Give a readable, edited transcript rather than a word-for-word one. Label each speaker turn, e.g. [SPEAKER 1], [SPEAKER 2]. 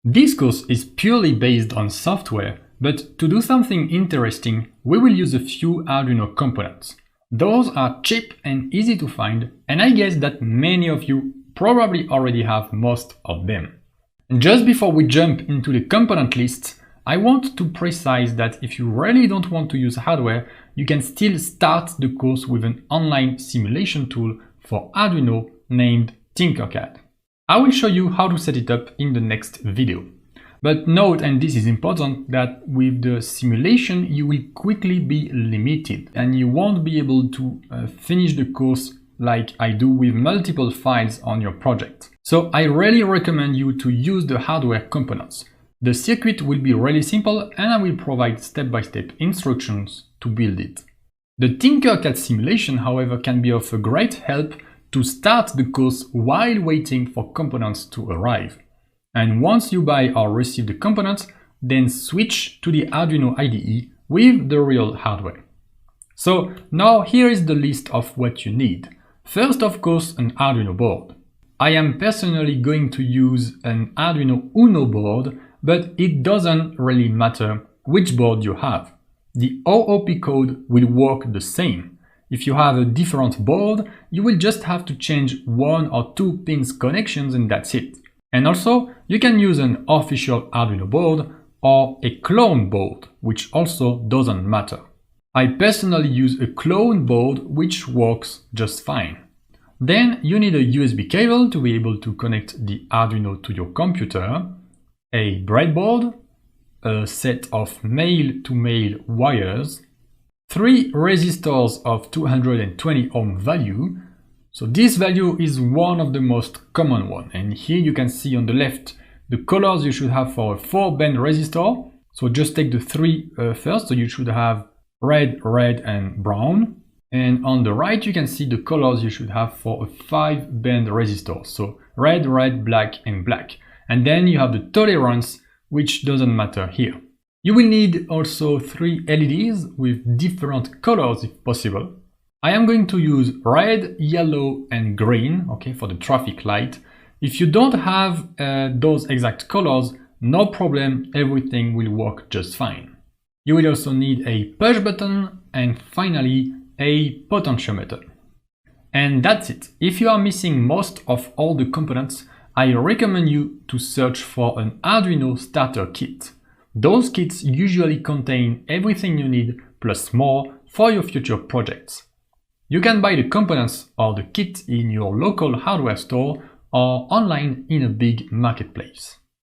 [SPEAKER 1] This course is purely based on software, but to do something interesting, we will use a few Arduino components. Those are cheap and easy to find, and I guess that many of you probably already have most of them. And just before we jump into the component list, I want to precise that if you really don't want to use hardware, you can still start the course with an online simulation tool for Arduino named Tinkercad. I will show you how to set it up in the next video. But note, and this is important, that with the simulation you will quickly be limited and you won't be able to finish the course like I do with multiple files on your project. So I really recommend you to use the hardware components. The circuit will be really simple and I will provide step-by-step instructions to build it. The Tinkercad simulation, however, can be of a great help to start the course while waiting for components to arrive. And once you buy or receive the components, then switch to the Arduino IDE with the real hardware. So now here is the list of what you need. First, of course, an Arduino board. I am personally going to use an Arduino Uno board, but it doesn't really matter which board you have. The OOP code will work the same. If you have a different board, you will just have to change 1 or 2 pins connections and that's it. And also, you can use an official Arduino board or a clone board, which also doesn't matter. I personally use a clone board which works just fine. Then you need a USB cable to be able to connect the Arduino to your computer, a breadboard, a set of male-to-male wires, 3 resistors of 220 ohm value. So this value is one of the most common one, and here you can see on the left the colors you should have for a 4-band resistor. So just take the 3 first, so you should have red, red and brown. And on the right you can see the colors you should have for a 5-band resistor, so red, red, black and black. And then you have the tolerance, which doesn't matter here. You will need also 3 LEDs with different colors if possible. I am going to use red, yellow and green, okay, for the traffic light. If you don't have those exact colors, no problem, everything will work just fine. You will also need a push button and finally a potentiometer. And that's it. If you are missing most of all the components, I recommend you to search for an Arduino starter kit. Those kits usually contain everything you need plus more for your future projects. You can buy the components or the kit in your local hardware store or online in a big marketplace.